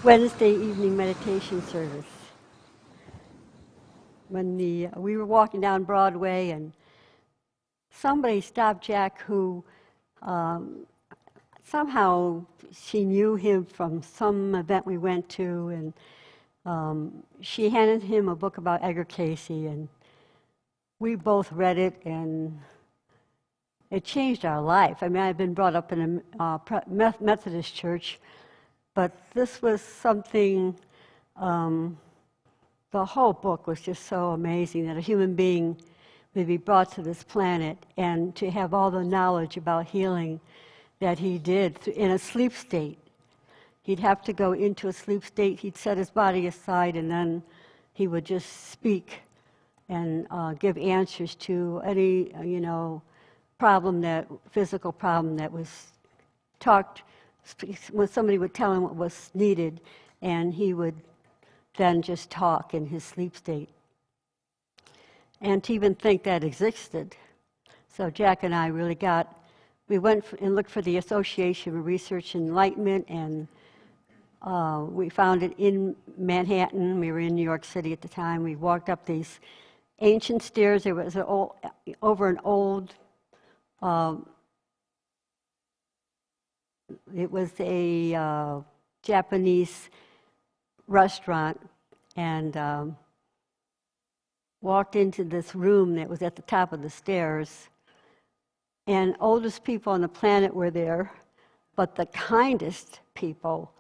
Wednesday evening meditation service. When we were walking down Broadway, and somebody stopped Jack, who somehow she knew him from some event we went to, and she handed him a book about Edgar Casey, and we both read it, and it changed our life. I mean, I've been brought up in a Methodist church, but this was something, the whole book was just so amazing, that a human being would be brought to this planet and to have all the knowledge about healing that he did in a sleep state. He'd have to go into a sleep state, he'd set his body aside, and then he would just speak and give answers to any, physical problem that was talked, when somebody would tell him what was needed, and he would then just talk in his sleep state. And to even think that existed. So Jack and I really we went and looked for the Association for Research and Enlightenment, and we found it in Manhattan. We were in New York City at the time. We walked up these ancient stairs. There was over an old, it was a Japanese restaurant, and walked into this room that was at the top of the stairs. And oldest people on the planet were there, but the kindest people.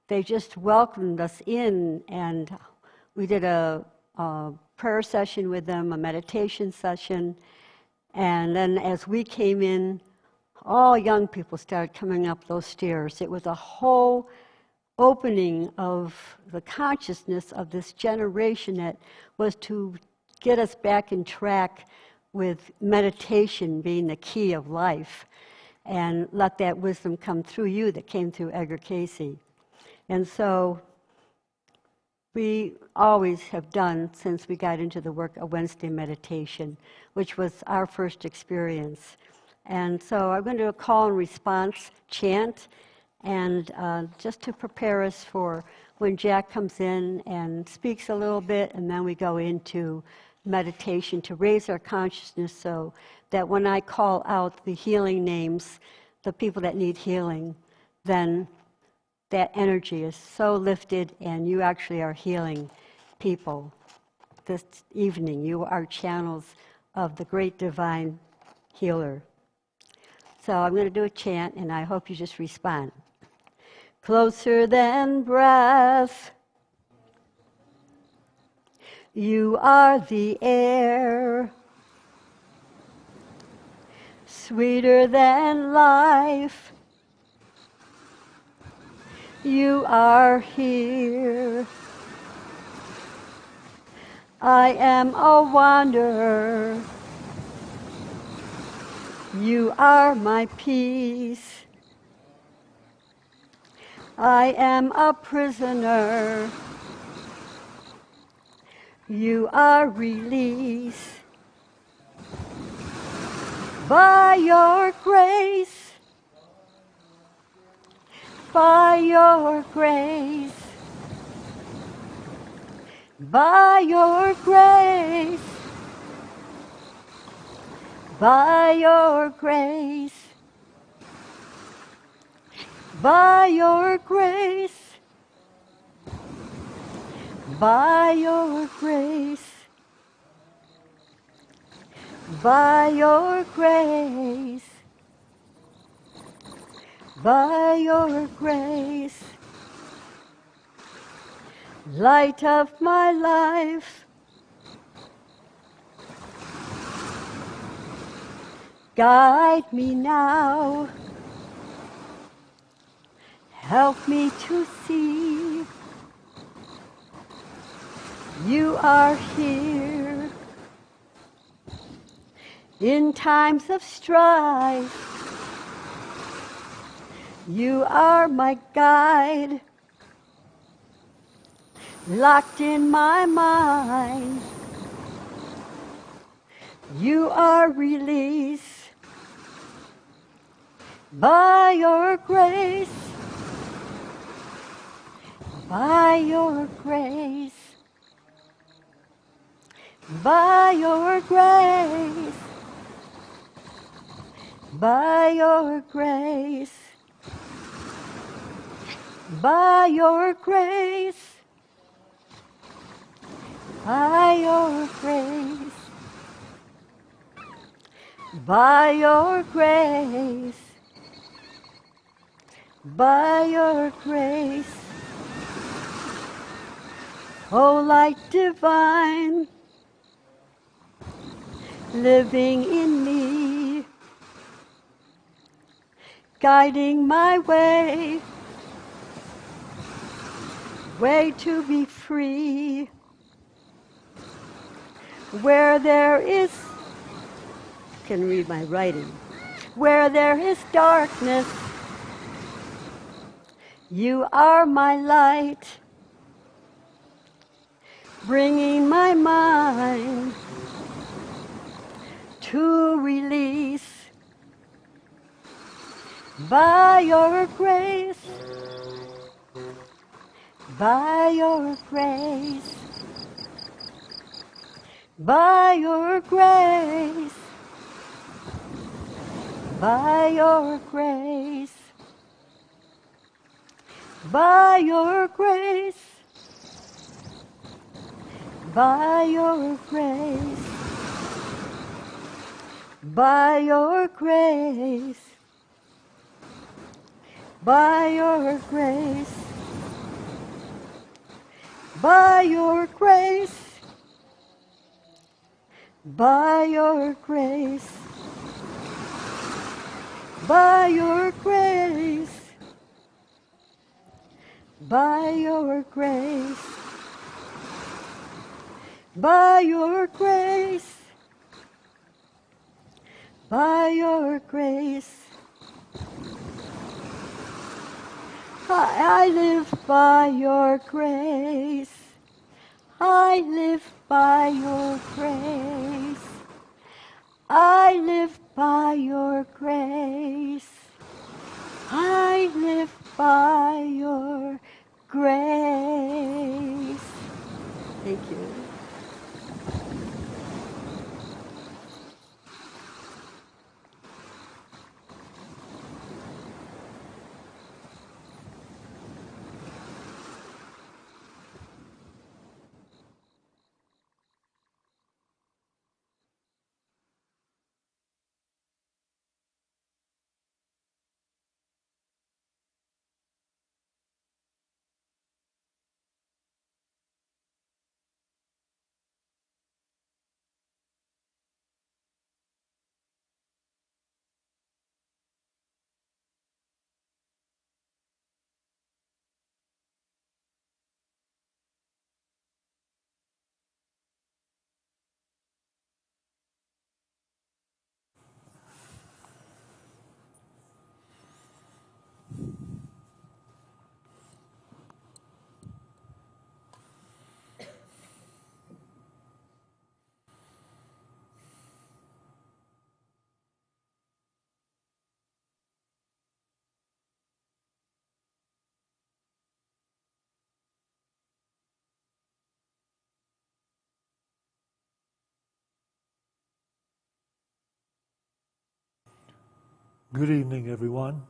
They just welcomed us in, and we did a prayer session with them, a meditation session, and then as we came in, all young people started coming up those stairs. It was a whole opening of the consciousness of this generation that was to get us back in track with meditation being the key of life, and let that wisdom come through you that came through Edgar Casey. And so we always have done, since we got into the work, a Wednesday meditation, which was our first experience. And so I'm going to do a call and response chant, and just to prepare us for when Jack comes in and speaks a little bit, and then we go into meditation to raise our consciousness, so that when I call out the healing names, the people that need healing, then that energy is so lifted, and you actually are healing people this evening. You are channels of the great divine healer. So I'm going to do a chant, and I hope you just respond. Closer than breath, you are the air. Sweeter than life, you are here. I am a wanderer. You are my peace. I am a prisoner. You are release. By your grace, by your grace, by your grace, by your grace, by your grace, by your grace, by your grace, by your grace, light of my life, guide me now, help me to see you are here. In times of strife, you are my guide. Locked in my mind, you are release. By your grace, by your grace, by your grace, by your grace, by your grace, by your grace, by your grace, by your grace, O light divine, living in me, guiding my way to be free, where there is, can read my writing, where there is darkness, you are my light, bringing my mind to release. By your grace, by your grace, by your grace, by your grace, by your grace, by your grace, by your grace, by your grace, by your grace, by your grace, by your grace, by your grace, by your grace, by your grace. I live by your grace. I live by your grace. I live by your grace. I live by your grace. Thank you. Good evening, everyone.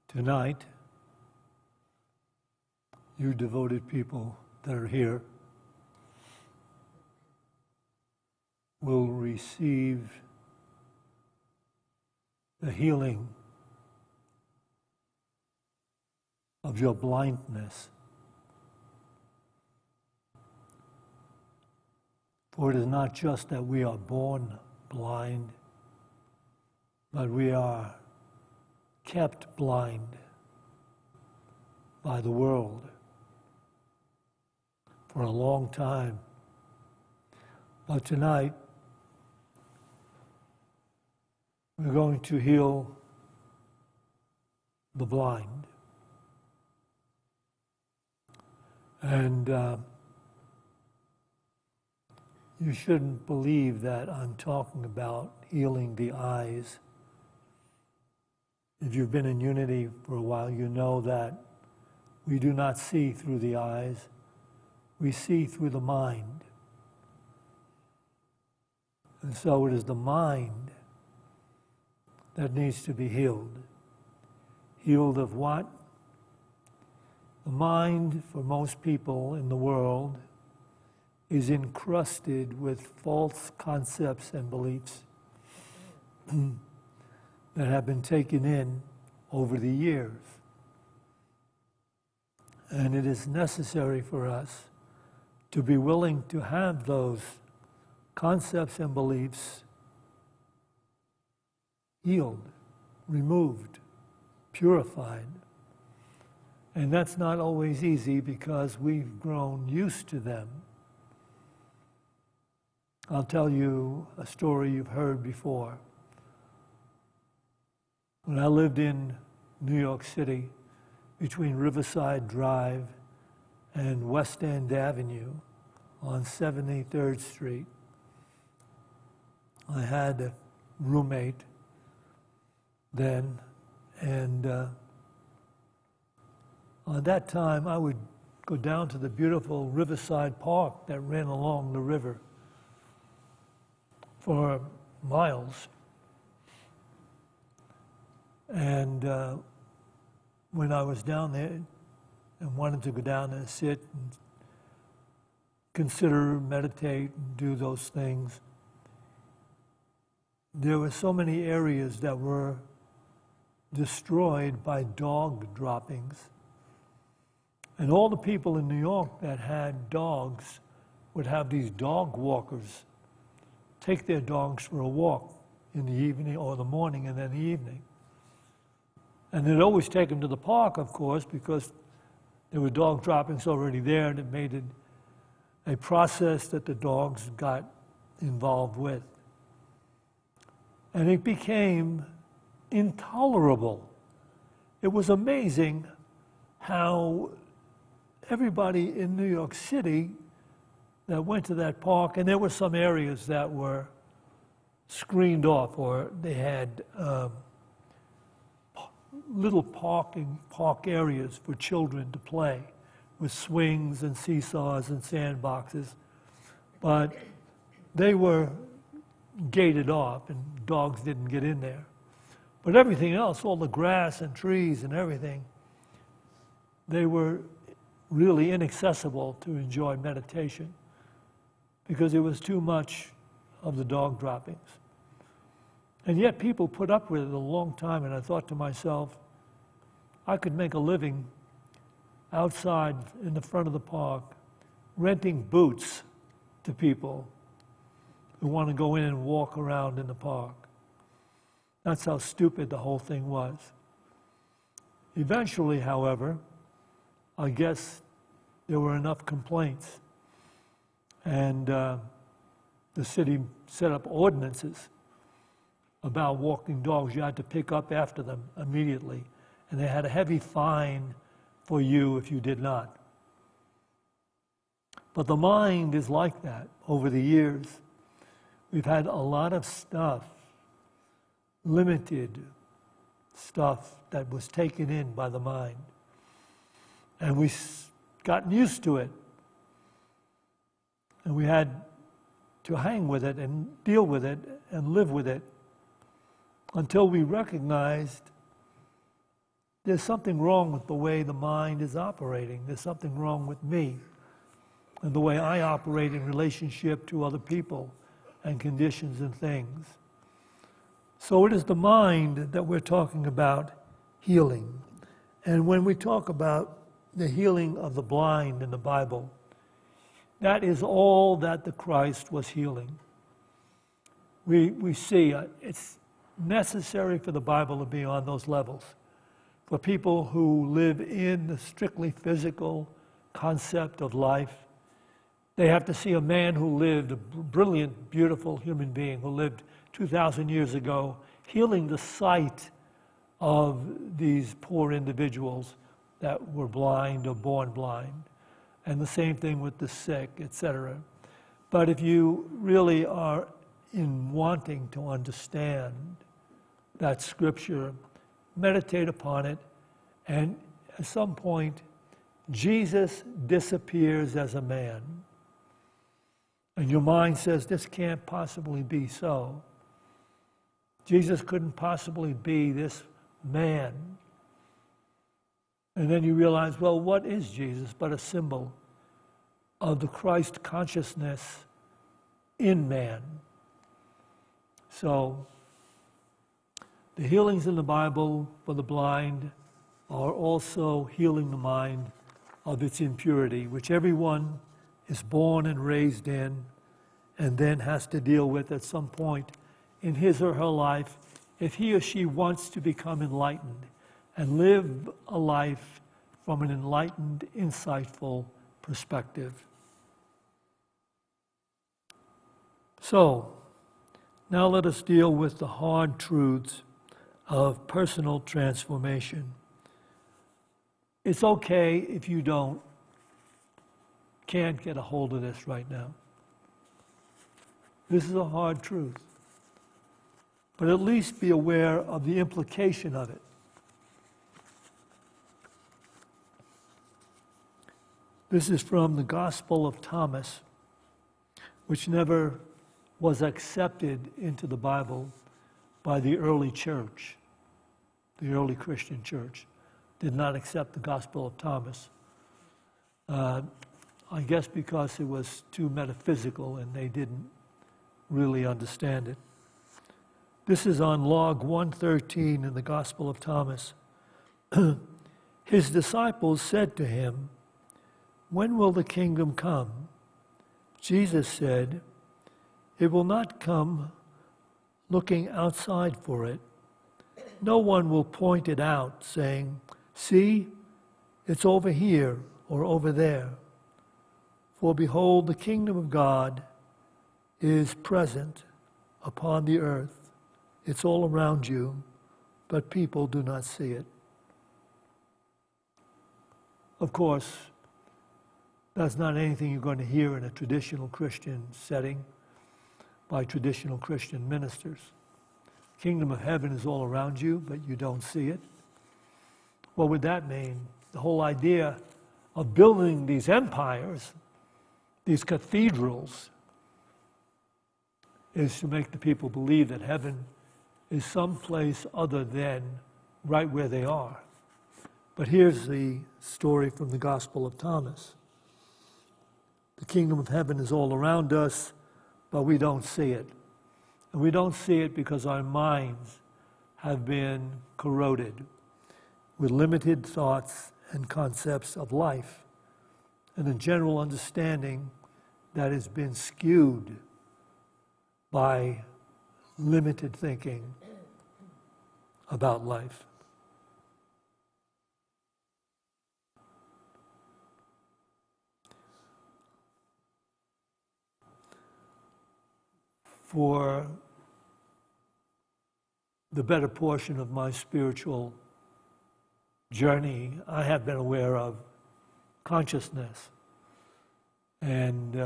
Tonight, you devoted people that are here will receive the healing of your blindness. For it is not just that we are born blind, but we are kept blind by the world for a long time. But tonight, we're going to heal the blind. And you shouldn't believe that I'm talking about healing the eyes. If you've been in Unity for a while, you know that we do not see through the eyes, we see through the mind. And so it is the mind that needs to be healed. Healed of what? The mind, for most people in the world, is encrusted with false concepts and beliefs that have been taken in over the years. And it is necessary for us to be willing to have those concepts and beliefs healed, removed, purified. And that's not always easy because we've grown used to them. I'll tell you a story you've heard before. When I lived in New York City, between Riverside Drive and West End Avenue on 73rd Street, I had a roommate then, and on that time I would go down to the beautiful Riverside Park that ran along the river for miles. And when I was down there and wanted to go down and sit and consider, meditate, and do those things, there were so many areas that were destroyed by dog droppings. And all the people in New York that had dogs would have these dog walkers take their dogs for a walk in the evening or the morning and then the evening. And they'd always take them to the park, of course, because there were dog droppings already there, and it made it a process that the dogs got involved with. And it became intolerable. It was amazing how everybody in New York City that went to that park, and there were some areas that were screened off, or they had little park areas for children to play with swings and seesaws and sandboxes, but they were gated off and dogs didn't get in there. But everything else, all the grass and trees and everything, they were really inaccessible to enjoy meditation because there was too much of the dog droppings. And yet people put up with it a long time, and I thought to myself, I could make a living outside in the front of the park, renting boots to people who want to go in and walk around in the park. That's how stupid the whole thing was. Eventually, however, I guess there were enough complaints, and the city set up ordinances about walking dogs. You had to pick up after them immediately, and they had a heavy fine for you if you did not. But the mind is like that. Over the years, we've had a lot of stuff, limited stuff that was taken in by the mind, and we've gotten used to it, and we had to hang with it and deal with it and live with it until we recognized there's something wrong with the way the mind is operating. There's something wrong with me and the way I operate in relationship to other people and conditions and things. So it is the mind that we're talking about healing. And when we talk about the healing of the blind in the Bible, that is all that the Christ was healing. We see it's necessary for the Bible to be on those levels. For people who live in the strictly physical concept of life, they have to see a man who lived, a brilliant, beautiful human being who lived 2,000 years ago, healing the sight of these poor individuals that were blind or born blind. And the same thing with the sick, etc. But if you really are in wanting to understand that scripture, meditate upon it, and at some point, Jesus disappears as a man. And your mind says, this can't possibly be so. Jesus couldn't possibly be this man. And then you realize, well, what is Jesus but a symbol of the Christ consciousness in man? So, the healings in the Bible for the blind are also healing the mind of its impurity, which everyone is born and raised in and then has to deal with at some point in his or her life if he or she wants to become enlightened and live a life from an enlightened, insightful perspective. So, now let us deal with the hard truths of personal transformation. It's okay if you can't get a hold of this right now. This is a hard truth. But at least be aware of the implication of it. This is from the Gospel of Thomas, which never was accepted into the Bible by the early church. The early Christian church did not accept the Gospel of Thomas. I guess because it was too metaphysical and they didn't really understand it. This is on log 113 in the Gospel of Thomas. His disciples said to him, "When will the kingdom come?" Jesus said, "It will not come looking outside for it. No one will point it out, saying, 'See, it's over here or over there.' For behold, the kingdom of God is present upon the earth. It's all around you, but people do not see it." Of course, that's not anything you're going to hear in a traditional Christian setting by traditional Christian ministers. Kingdom of heaven is all around you, but you don't see it. What would that mean? The whole idea of building these empires, these cathedrals, is to make the people believe that heaven is someplace other than right where they are. But here's the story from the Gospel of Thomas. The kingdom of heaven is all around us, but we don't see it. And we don't see it because our minds have been corroded with limited thoughts and concepts of life and a general understanding that has been skewed by limited thinking about life. For the better portion of my spiritual journey, I have been aware of consciousness. And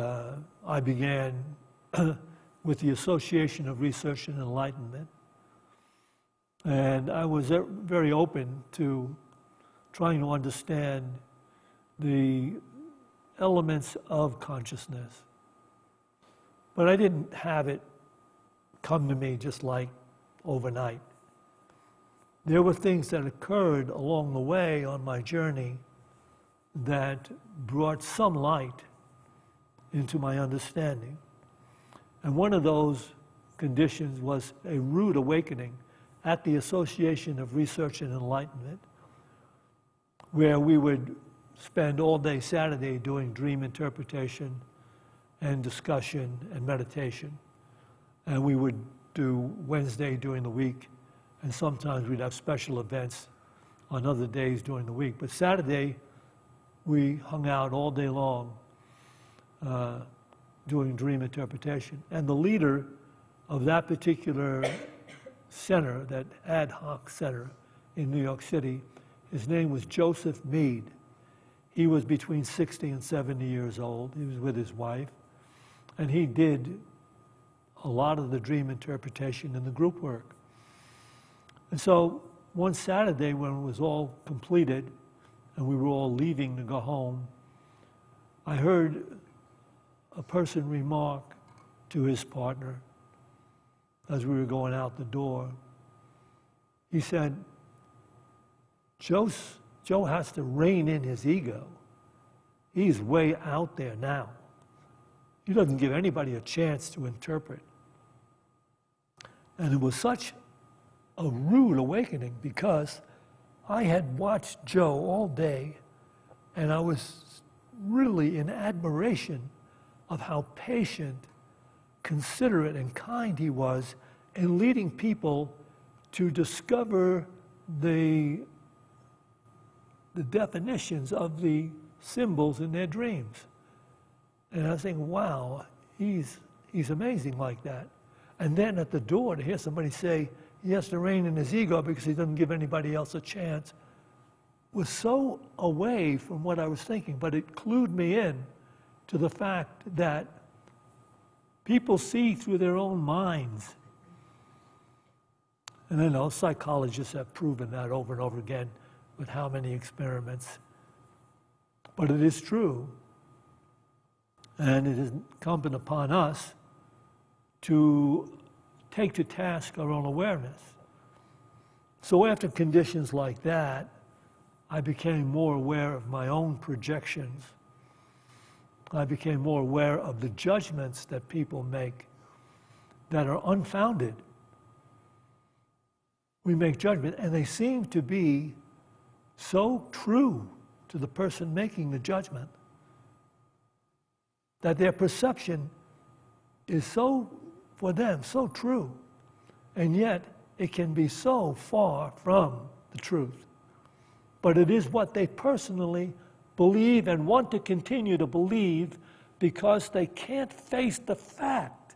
I began with the Association of Research and Enlightenment. And I was very open to trying to understand the elements of consciousness. But I didn't have it come to me just like overnight. There were things that occurred along the way on my journey that brought some light into my understanding. And one of those conditions was a rude awakening at the Association of Research and Enlightenment, where we would spend all day Saturday doing dream interpretation and discussion and meditation. And we would do Wednesday during the week, and sometimes we'd have special events on other days during the week. But Saturday, we hung out all day long doing dream interpretation. And the leader of that particular center, that ad hoc center in New York City, his name was Joseph Mead. He was between 60 and 70 years old. He was with his wife. And he did a lot of the dream interpretation in the group work. And so one Saturday when it was all completed and we were all leaving to go home, I heard a person remark to his partner as we were going out the door. He said, Joe has to rein in his ego. He's way out there now. He doesn't give anybody a chance to interpret. And it was such a rude awakening because I had watched Joe all day and I was really in admiration of how patient, considerate, and kind he was in leading people to discover the definitions of the symbols in their dreams. And I was thinking, wow, he's amazing like that. And then at the door to hear somebody say he has to rein in his ego because he doesn't give anybody else a chance was so away from what I was thinking, but it clued me in to the fact that people see through their own minds. And I know psychologists have proven that over and over again with how many experiments. But it is true. And it is incumbent upon us to take to task our own awareness. So after conditions like that, I became more aware of my own projections. I became more aware of the judgments that people make that are unfounded. We make judgment, and they seem to be so true to the person making the judgment that their perception is so, for them, so true, and yet it can be so far from the truth. But it is what they personally believe and want to continue to believe because they can't face the fact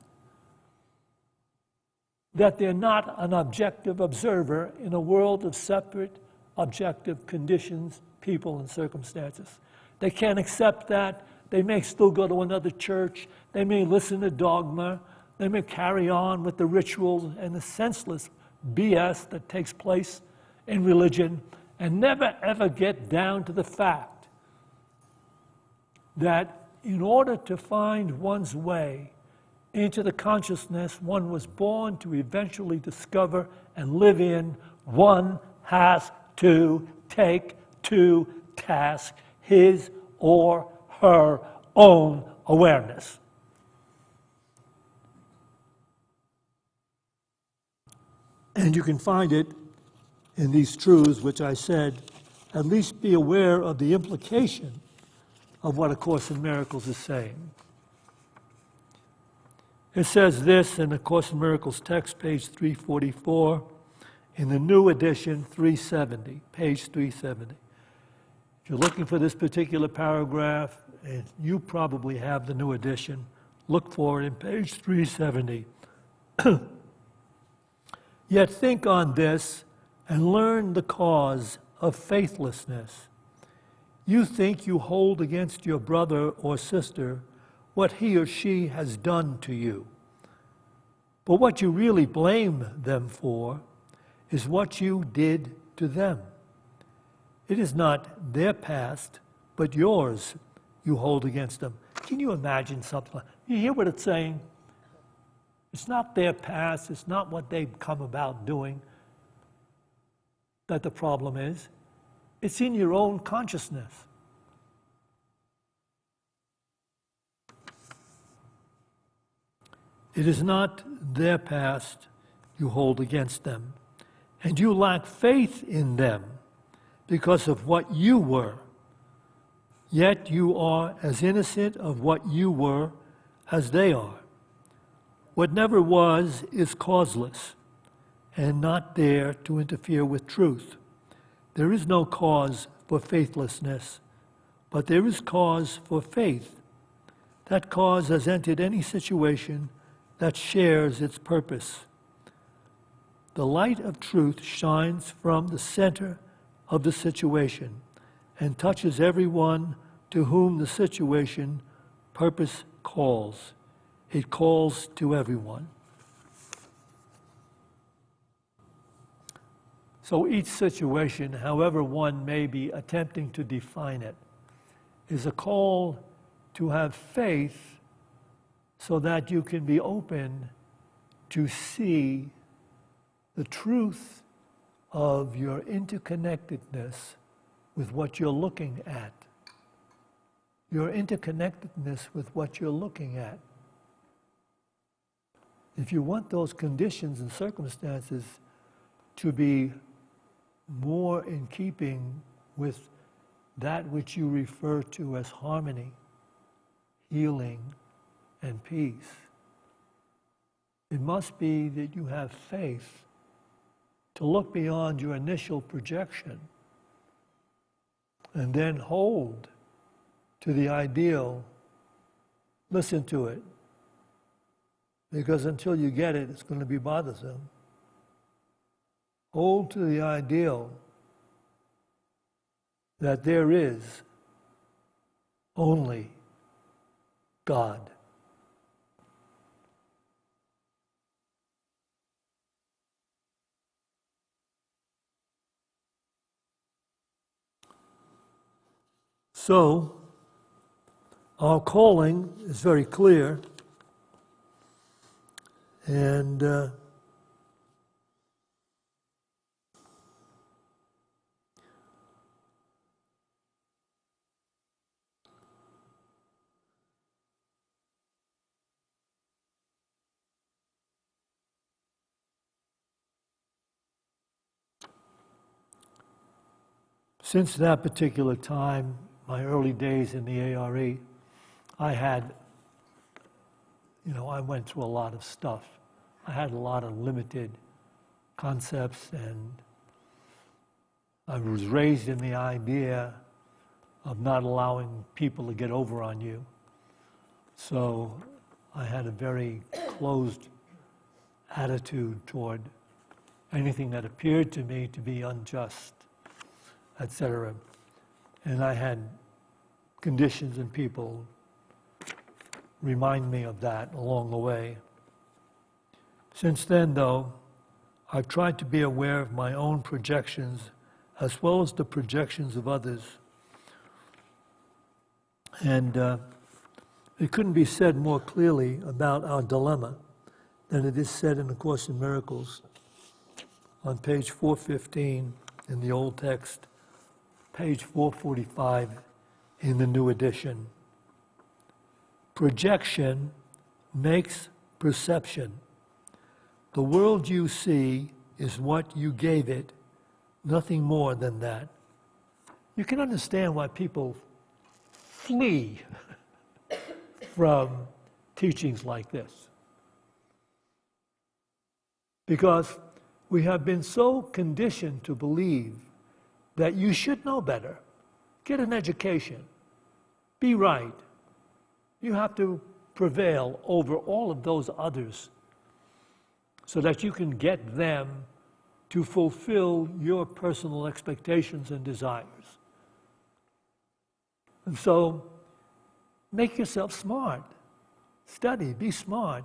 that they're not an objective observer in a world of separate, objective conditions, people, and circumstances. They can't accept that. They may still go to another church. They may listen to dogma. They may carry on with the rituals and the senseless BS that takes place in religion and never ever get down to the fact that in order to find one's way into the consciousness one was born to eventually discover and live in, one has to take to task his or her own awareness. And you can find it in these truths, which I said, at least be aware of the implication of what A Course in Miracles is saying. It says this in the Course in Miracles text, page 344, in the new edition, 370, page 370. If you're looking for this particular paragraph, and you probably have the new edition, look for it in page 370. Yet think on this and learn the cause of faithlessness. You think you hold against your brother or sister what he or she has done to you. But what you really blame them for is what you did to them. It is not their past, but yours you hold against them. Can you imagine something like that? You hear what it's saying? It's not their past, it's not what they've come about doing that the problem is. It's in your own consciousness. It is not their past you hold against them, and you lack faith in them because of what you were. Yet you are as innocent of what you were as they are. What never was is causeless and not there to interfere with truth. There is no cause for faithlessness, but there is cause for faith. That cause has entered any situation that shares its purpose. The light of truth shines from the center of the situation and touches everyone to whom the situation purpose calls. It calls to everyone. So each situation, however one may be attempting to define it, is a call to have faith so that you can be open to see the truth of your interconnectedness with what you're looking at. Your interconnectedness with what you're looking at. If you want those conditions and circumstances to be more in keeping with that which you refer to as harmony, healing, and peace, it must be that you have faith to look beyond your initial projection and then hold to the ideal, listen to it, because until you get it, it's going to be bothersome. Hold to the ideal that there is only God. So, our calling is very clear, and since that particular time, my early days in the ARE, I went through a lot of stuff. I had a lot of limited concepts, and I was raised in the idea of not allowing people to get over on you. So I had a very closed attitude toward anything that appeared to me to be unjust, etc. And I had conditions and people remind me of that along the way. Since then, though, I've tried to be aware of my own projections as well as the projections of others. And it couldn't be said more clearly about our dilemma than it is said in the Course in Miracles on page 415 in the old text, page 445 in the new edition. Projection makes perception. The world you see is what you gave it, nothing more than that. You can understand why people flee from teachings like this. Because we have been so conditioned to believe that you should know better, get an education, be right. You have to prevail over all of those others so that you can get them to fulfill your personal expectations and desires. And so, make yourself smart. Study, be smart.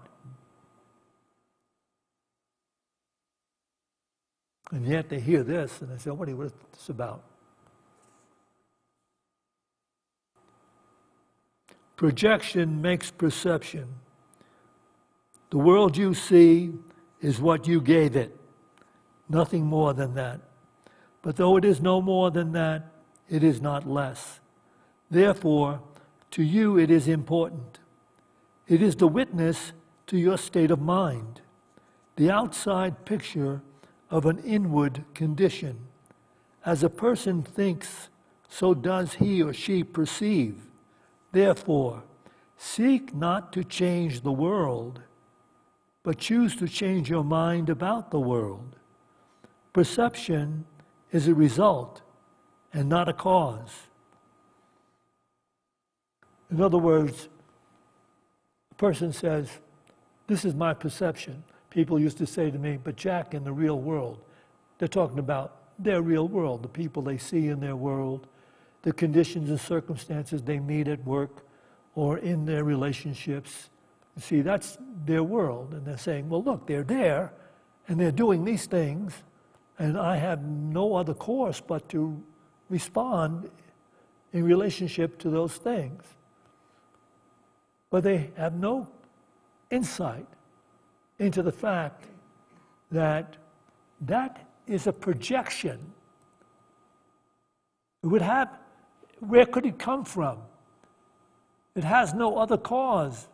And yet they hear this and they say, what is this about? Projection makes perception. The world you see is what you gave it, nothing more than that. But though it is no more than that, it is not less. Therefore, to you it is important. It is the witness to your state of mind, the outside picture of an inward condition. As a person thinks, so does he or she perceive. Therefore, seek not to change the world, but choose to change your mind about the world. Perception is a result and not a cause. In other words, a person says, this is my perception. People used to say to me, but Jack, in the real world, they're talking about their real world, the people they see in their world, the conditions and circumstances they meet at work or in their relationships. See, that's their world, and they're saying, well, look, they're there, and they're doing these things, and I have no other course but to respond in relationship to those things. But they have no insight into the fact that that is a projection. It would have, where could it come from? It has no other cause,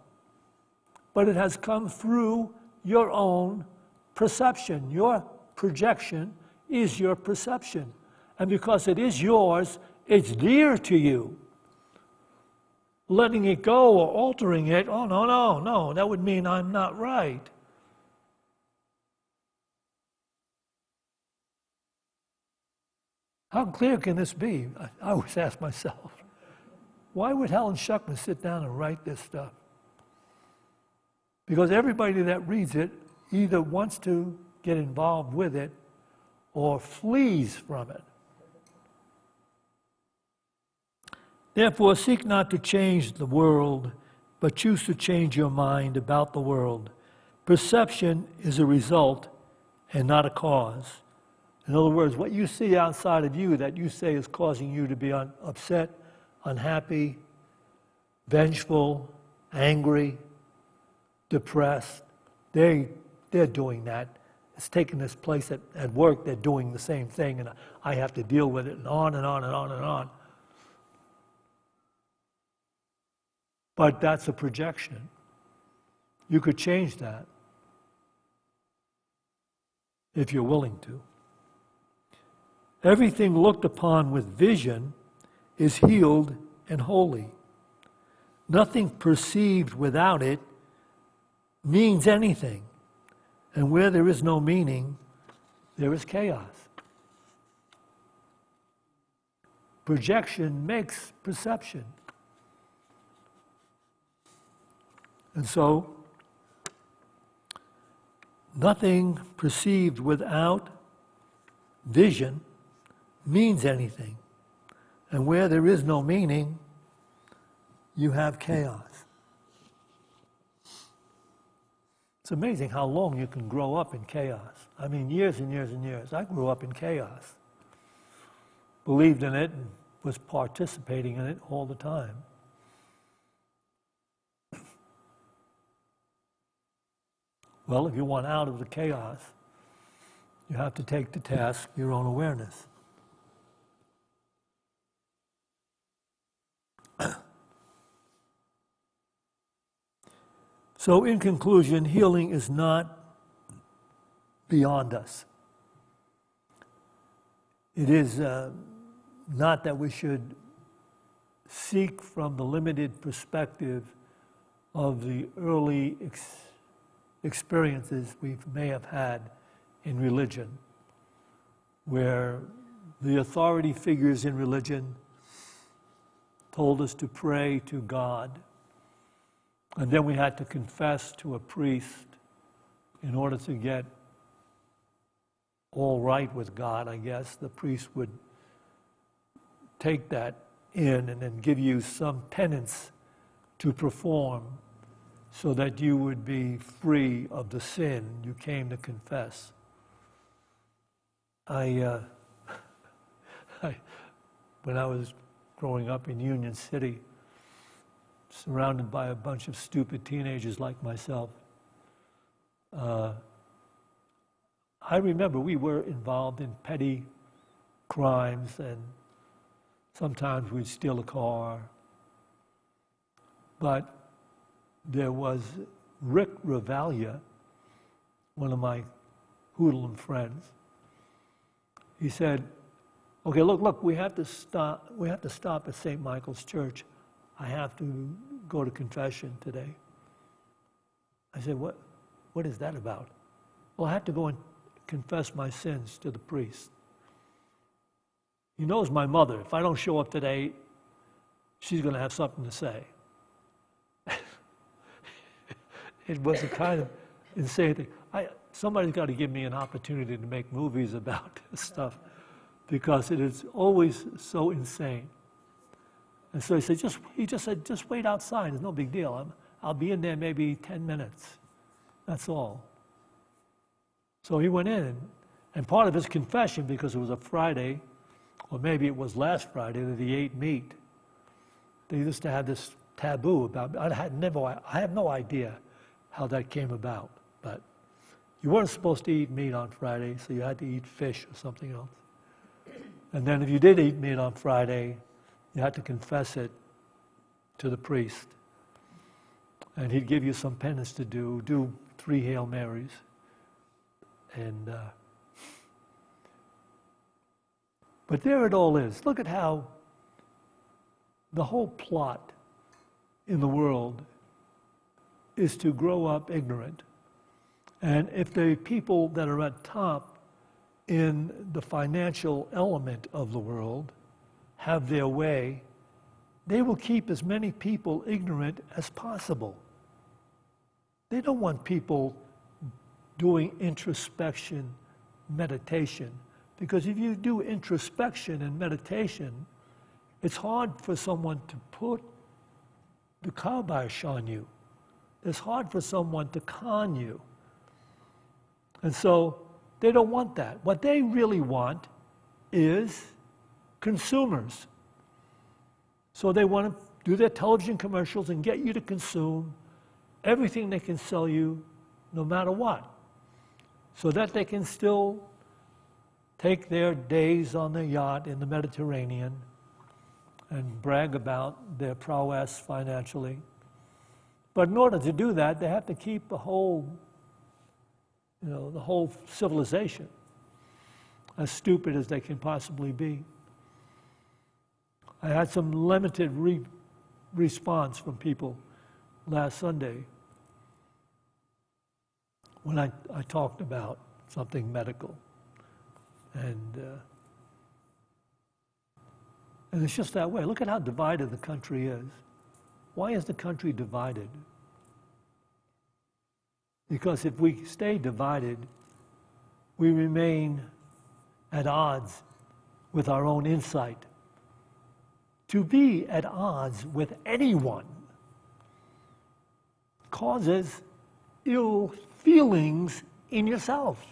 but it has come through your own perception. Your projection is your perception. And because it is yours, it's dear to you. Letting it go or altering it, oh, no, that would mean I'm not right. How clear can this be? I always ask myself, why would Helen Schuckman sit down and write this stuff? Because everybody that reads it either wants to get involved with it or flees from it. Therefore, seek not to change the world, but choose to change your mind about the world. Perception is a result and not a cause. In other words, what you see outside of you that you say is causing you to be upset, unhappy, vengeful, angry, depressed, they're doing that. It's taking this place at work, they're doing the same thing, and I have to deal with it, and on and on and on and on. But that's a projection. You could change that if you're willing to. Everything looked upon with vision is healed and holy. Nothing perceived without it means anything. And where there is no meaning, there is chaos. Projection makes perception. And so, nothing perceived without vision means anything. And where there is no meaning, you have chaos. It's amazing how long you can grow up in chaos. I mean, years and years and years. I grew up in chaos. Believed in it and was participating in it all the time. Well, if you want out of the chaos, you have to take to task your own awareness. So, in conclusion, healing is not beyond us. It is not that we should seek from the limited perspective of the early experiences we may have had in religion, where the authority figures in religion told us to pray to God, and then we had to confess to a priest in order to get all right with God, I guess. The priest would take that in and then give you some penance to perform so that you would be free of the sin you came to confess. When I was growing up in Union City, surrounded by a bunch of stupid teenagers like myself, I remember we were involved in petty crimes, and sometimes we'd steal a car. But there was Rick Ravalia, one of my hoodlum friends. He said, "Okay, look, we have to stop at St. Michael's Church. I have to go to confession today." I said, what is that about? Well, I have to go and confess my sins to the priest. He knows my mother. If I don't show up today, she's going to have something to say. It was a kind of insane thing. Somebody's got to give me an opportunity to make movies about this stuff, because it is always so insane. And so he just said, just wait outside. It's no big deal. I'll be in there maybe 10 minutes. That's all. So he went in, and part of his confession, because it was a Friday, or maybe it was last Friday, that he ate meat. They used to have this taboo about, I have no idea how that came about, but you weren't supposed to eat meat on Friday, so you had to eat fish or something else. And then if you did eat meat on Friday, you had to confess it to the priest. And he'd give you some penance to do 3 Hail Marys. And, but there it all is. Look at how the whole plot in the world is to grow up ignorant. And if the people that are at top in the financial element of the world have their way, they will keep as many people ignorant as possible. They don't want people doing introspection, meditation, because if you do introspection and meditation, it's hard for someone to put the kibosh on you. It's hard for someone to con you. And so they don't want that. What they really want is consumers. So they want to do their television commercials and get you to consume everything they can sell you, no matter what, so that they can still take their days on the yacht in the Mediterranean and brag about their prowess financially. But in order to do that, they have to keep the whole civilization as stupid as they can possibly be. I had some limited response from people last Sunday when I talked about something medical. And it's just that way. Look at how divided the country is. Why is the country divided? Because if we stay divided, we remain at odds with our own insight. To be at odds with anyone causes ill feelings in yourself.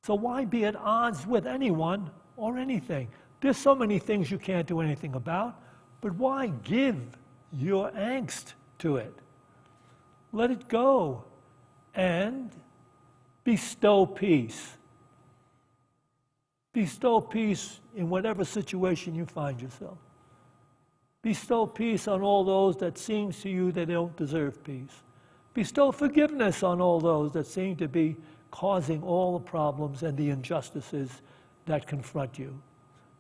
So why be at odds with anyone or anything? There's so many things you can't do anything about, but why give your angst to it? Let it go and bestow peace. Bestow peace in whatever situation you find yourself. Bestow peace on all those that seems to you that they don't deserve peace. Bestow forgiveness on all those that seem to be causing all the problems and the injustices that confront you.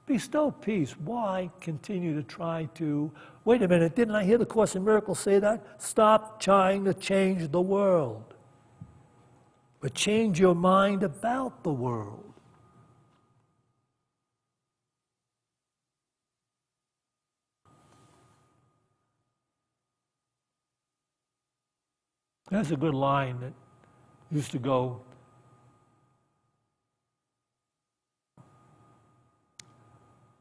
Bestow peace. Why continue to try to, wait a minute, didn't I hear the Course in Miracles say that? Stop trying to change the world, but change your mind about the world. That's a good line that used to go,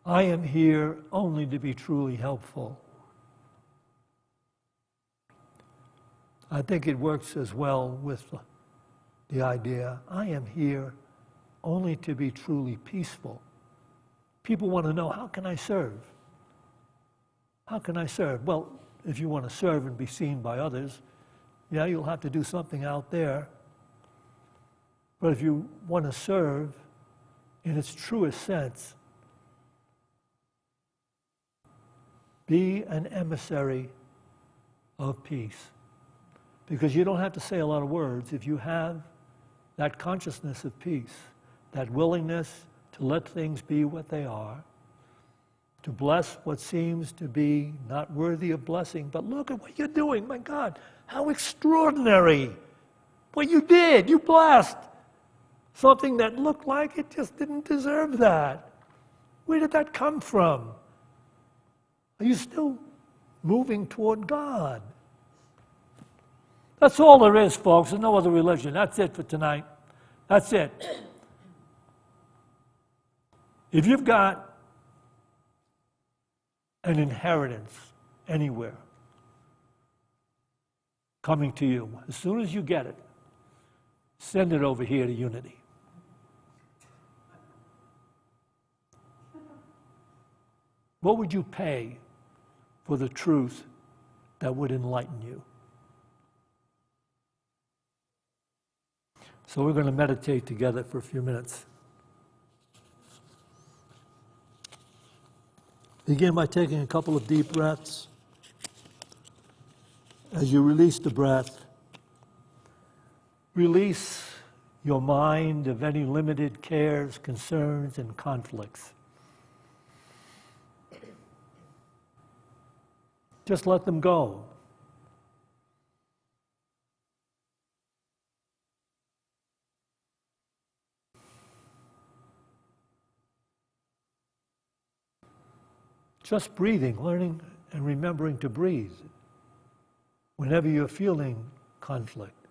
I am here only to be truly helpful. I think it works as well with the idea, I am here only to be truly peaceful. People want to know, how can I serve? How can I serve? Well, if you want to serve and be seen by others, yeah, you'll have to do something out there. But if you want to serve in its truest sense, be an emissary of peace. Because you don't have to say a lot of words if you have that consciousness of peace, that willingness to let things be what they are, to bless what seems to be not worthy of blessing. But look at what you're doing, my God, how extraordinary. What you did, you blessed something that looked like it just didn't deserve that. Where did that come from? Are you still moving toward God? That's all there is, folks. There's no other religion. That's it for tonight. That's it. If you've got an inheritance anywhere, coming to you. As soon as you get it, send it over here to Unity. What would you pay for the truth that would enlighten you? So we're going to meditate together for a few minutes. Begin by taking a couple of deep breaths. As you release the breath, release your mind of any limited cares, concerns, and conflicts. Just let them go. Just breathing, learning and remembering to breathe whenever you're feeling conflict,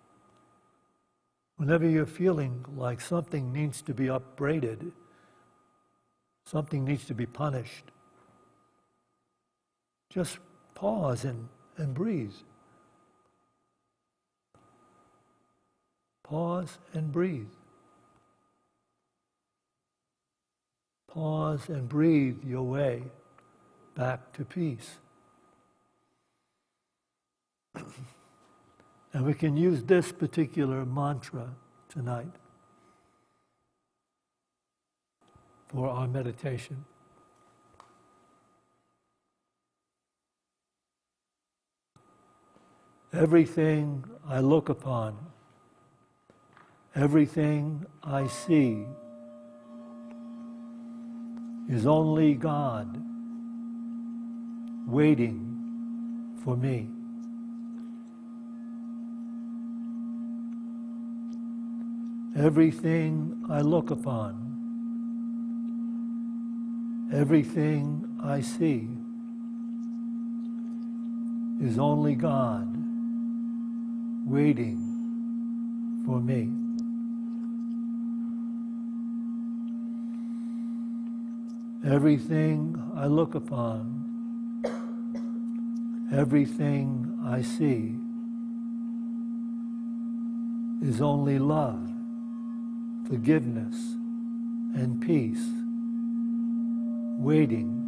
whenever you're feeling like something needs to be upbraided, something needs to be punished. Just pause and breathe. Pause and breathe. Pause and breathe your way back to peace. And we can use this particular mantra tonight for our meditation. Everything I look upon, everything I see is only God waiting for me. Everything I look upon, everything I see is only God waiting for me. Everything I look upon, everything I see is only love, forgiveness, and peace waiting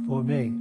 for me.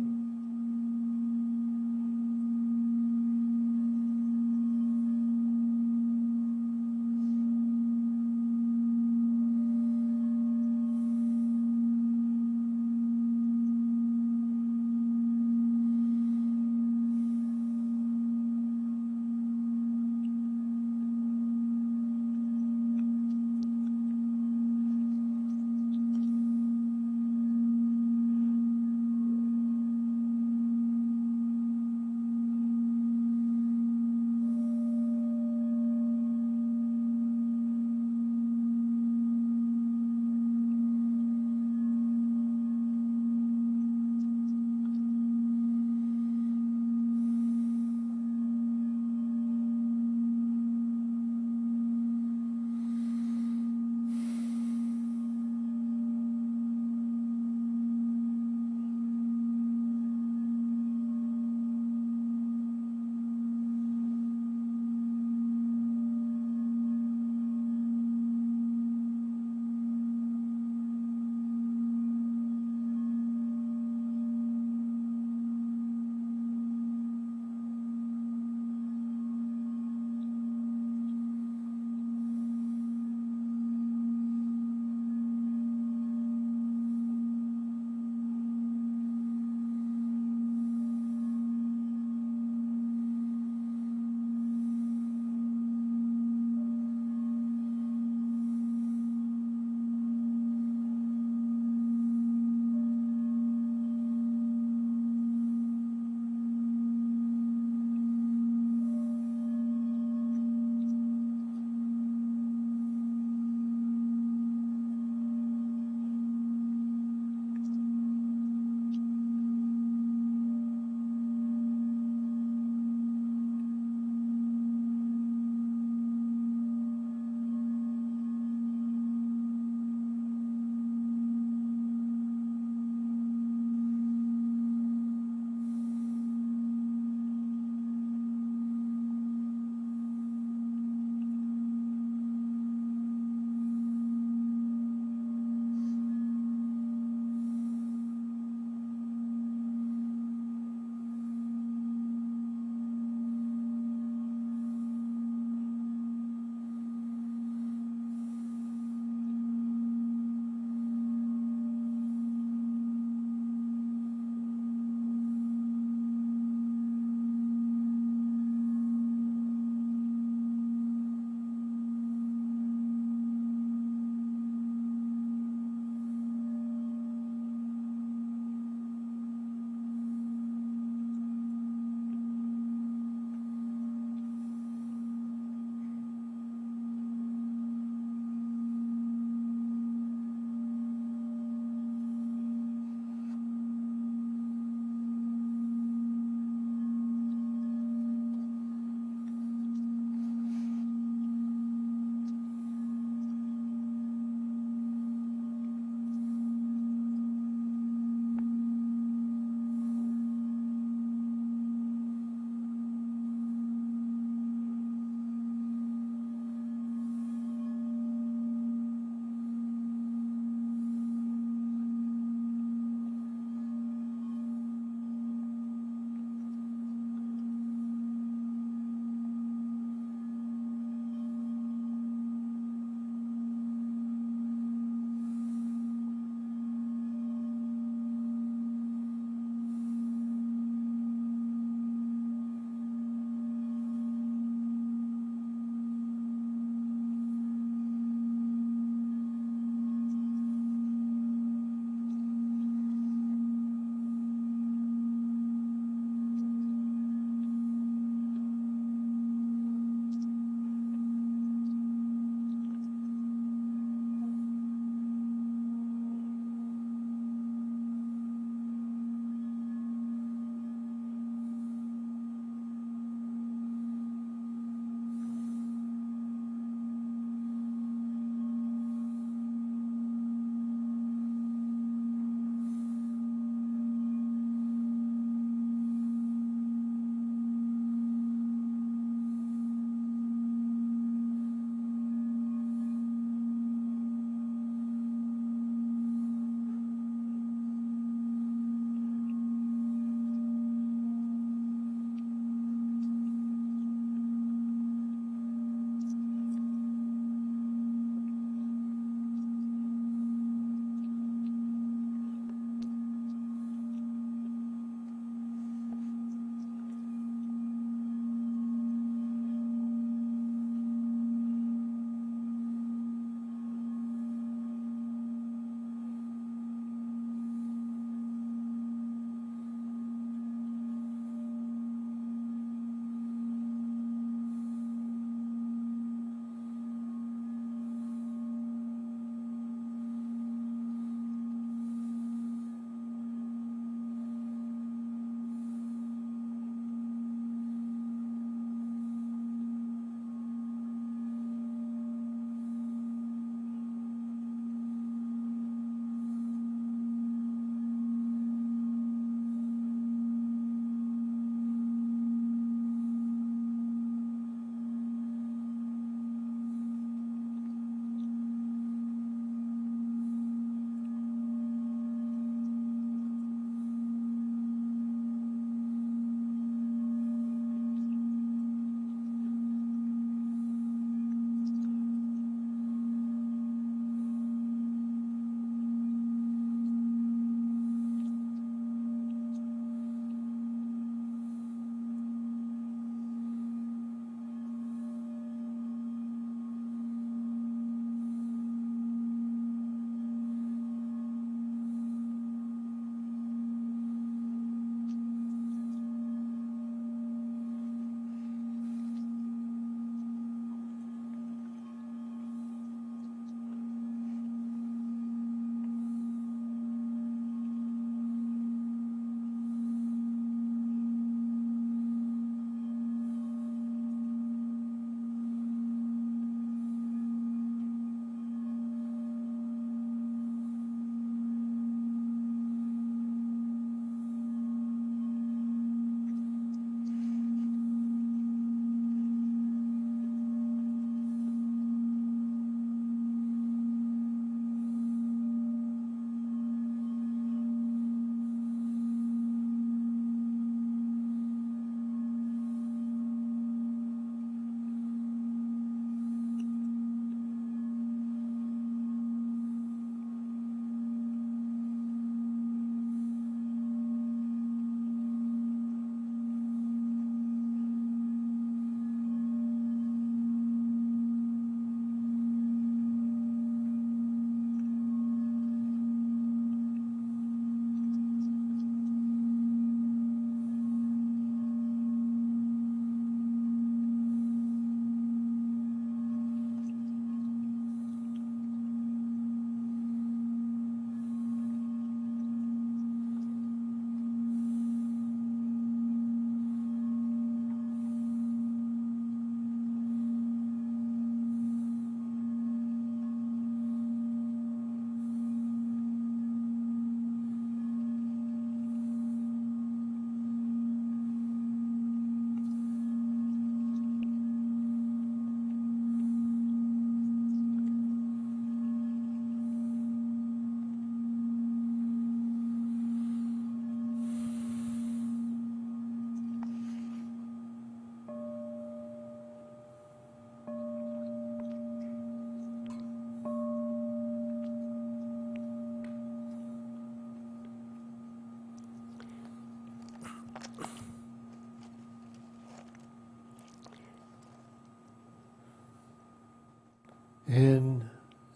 in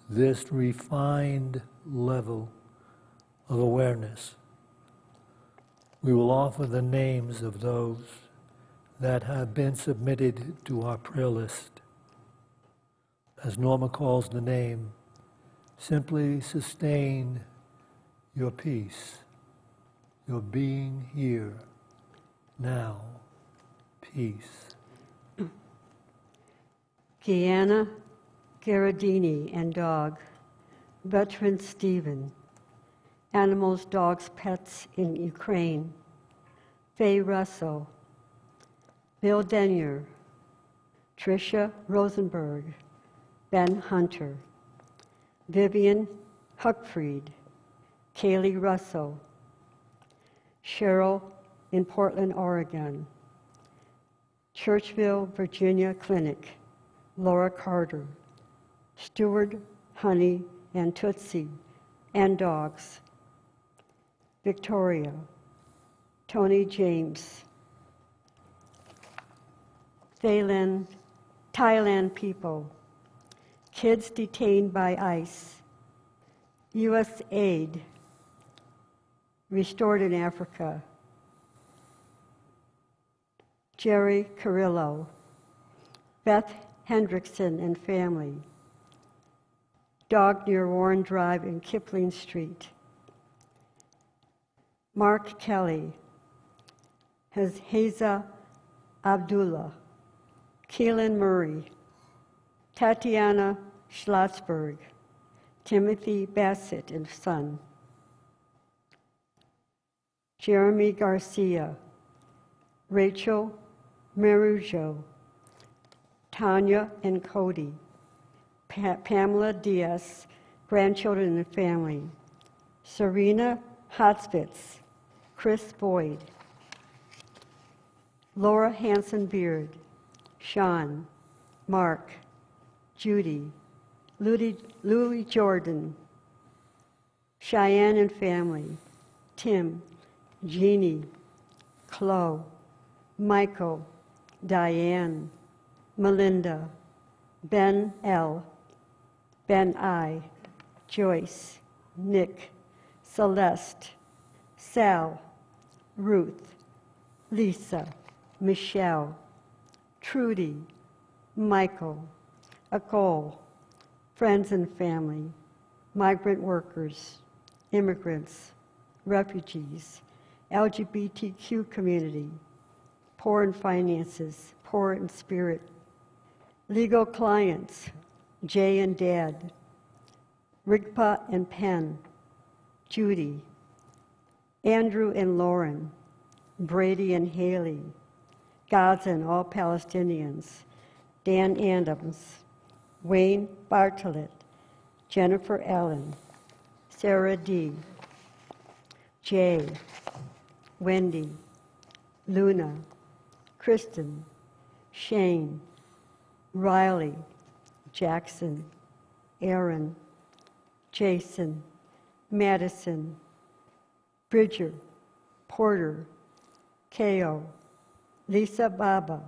this refined level of awareness, we will offer the names of those that have been submitted to our prayer list. As Norma calls the name, simply sustain your peace, your being here, now, peace. Gianna Garadini and dog, veteran Stephen, animals, dogs, pets in Ukraine, Faye Russell, Bill Denyer, Tricia Rosenberg, Ben Hunter, Vivian Huckfried, Kaylee Russell, Cheryl in Portland, Oregon, Churchville, Virginia Clinic, Laura Carter, Stewart, Honey, and Tootsie, and dogs, Victoria, Tony James, Thailand people, kids detained by ICE, U.S. aid restored in Africa, Jerry Carrillo, Beth Hendrickson and family, dog near Warren Drive and Kipling Street, Mark Kelly, Haza Abdullah, Keelan Murray, Tatiana Schlossberg, Timothy Bassett and son, Jeremy Garcia, Rachel Marujo, Tanya and Cody, Pamela Diaz, grandchildren and family, Serena Hotspitz, Chris Boyd, Laura Hanson Beard, Sean, Mark, Judy, Louie Jordan, Cheyenne and family, Tim, Jeannie, Chloe, Michael, Diane, Melinda, Ben L., Ben I., Joyce, Nick, Celeste, Sal, Ruth, Lisa, Michelle, Trudy, Michael, Akol, friends and family, migrant workers, immigrants, refugees, LGBTQ community, poor in finances, poor in spirit, legal clients, Jay and Dad, Rigpa and Penn, Judy, Andrew and Lauren, Brady and Haley, Gaza and all Palestinians, Dan Adams, Wayne Bartlett, Jennifer Allen, Sarah D., Jay, Wendy, Luna, Kristen, Shane, Riley, Jackson, Aaron, Jason, Madison, Bridger, Porter, Ko, Lisa Baba,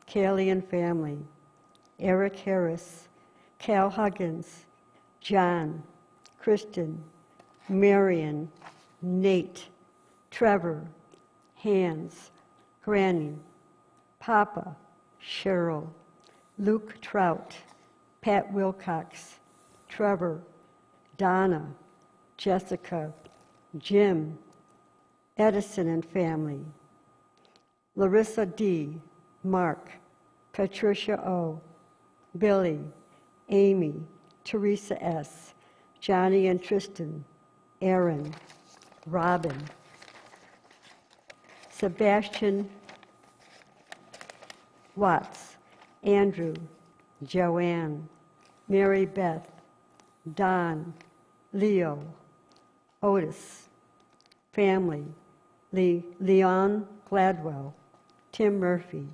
Kaylee and family, Eric Harris, Cal Huggins, John, Kristen, Marion, Nate, Trevor, Hans, Granny, Papa, Cheryl, Luke Trout, Pat Wilcox, Trevor, Donna, Jessica, Jim, Edison and family, Larissa D., Mark, Patricia O., Billy, Amy, Teresa S., Johnny and Tristan, Aaron, Robin, Sebastian Watts, Andrew, Joanne, Mary Beth, Don, Leo, Otis, family, Leon Gladwell, Tim Murphy,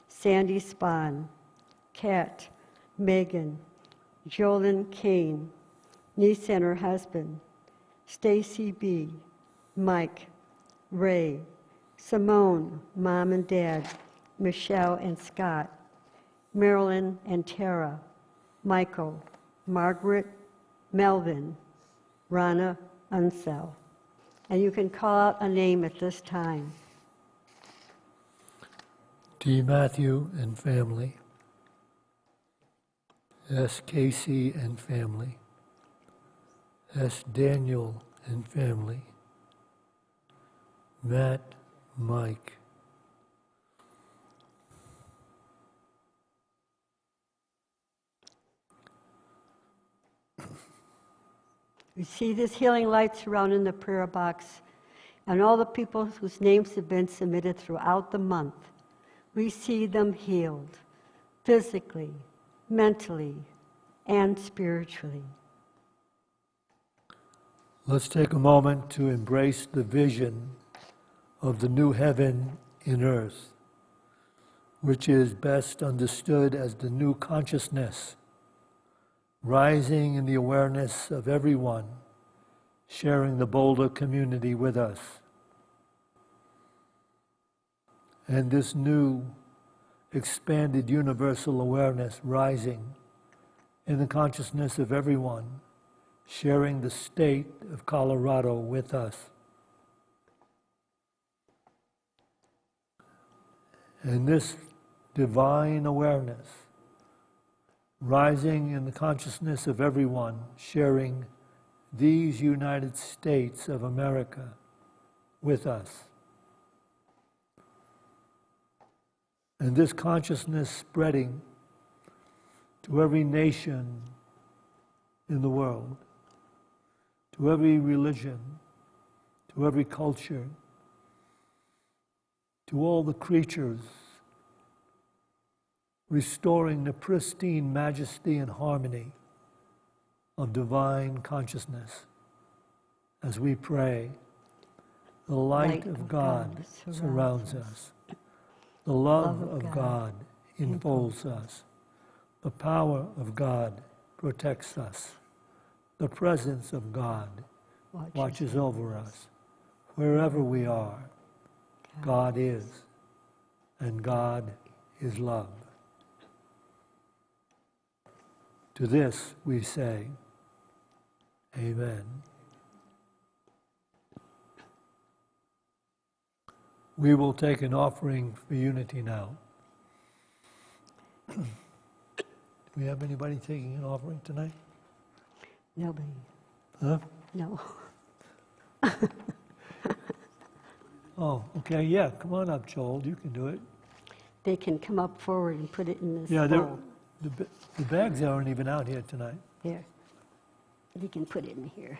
Sandy Spahn, Kat, Megan, Jolyn Kane, niece and her husband, Stacy B., Mike, Ray, Simone, Mom and Dad, Michelle and Scott, Marilyn and Tara, Michael, Margaret Melvin, Rana Unsell. And you can call out a name at this time. D. Matthew and family. S. Casey and family. S. Daniel and family. Matt, Mike. You see this healing light surrounding the prayer box, and all the people whose names have been submitted throughout the month. We see them healed, physically, mentally, and spiritually. Let's take a moment to embrace the vision of the new heaven in earth, which is best understood as the new consciousness, rising in the awareness of everyone, sharing the Boulder community with us. And this new, expanded universal awareness rising in the consciousness of everyone, sharing the state of Colorado with us. And this divine awareness, rising in the consciousness of everyone, sharing these United States of America with us. And this consciousness spreading to every nation in the world, to every religion, to every culture, to all the creatures, restoring the pristine majesty and harmony of divine consciousness. As we pray, the light of God surrounds us. The love of God enfolds us. The power of God protects us. The presence of God watches over us. Wherever we are, God is, and God is love. To this we say, Amen. We will take an offering for unity now. Do we have anybody taking an offering tonight? Nobody. Huh? No. Oh, okay, yeah, come on up, Joel, you can do it. They can come up forward and put it in this Yeah, bowl. the bags aren't even out here tonight. Here. They can put it in here.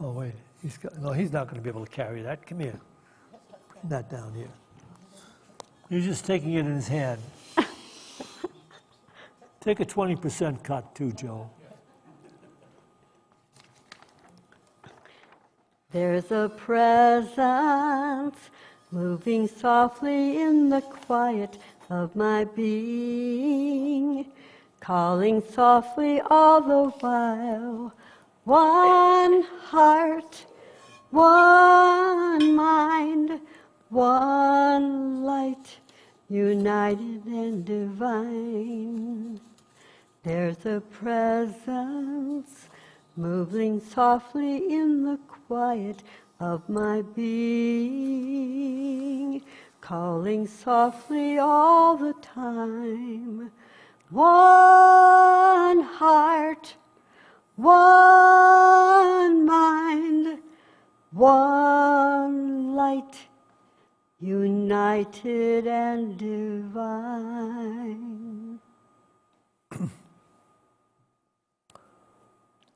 Oh, wait, he's not going to be able to carry that. Come here. Put that down here. He's just taking it in his hand. Take a 20% cut too, Joe. There's a presence moving softly in the quiet of my being, calling softly all the while. One heart, one mind, one light, united and divine. There's a presence moving softly in the quiet of my being, calling softly all the time. One heart, one mind, one light, united and divine.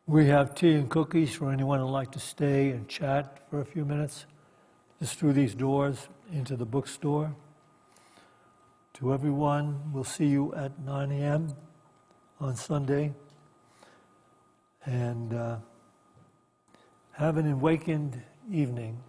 We have tea and cookies for anyone who'd like to stay and chat for a few minutes, just through these doors into the bookstore. To everyone, we'll see you at 9 a.m. on Sunday. And have an awakened evening.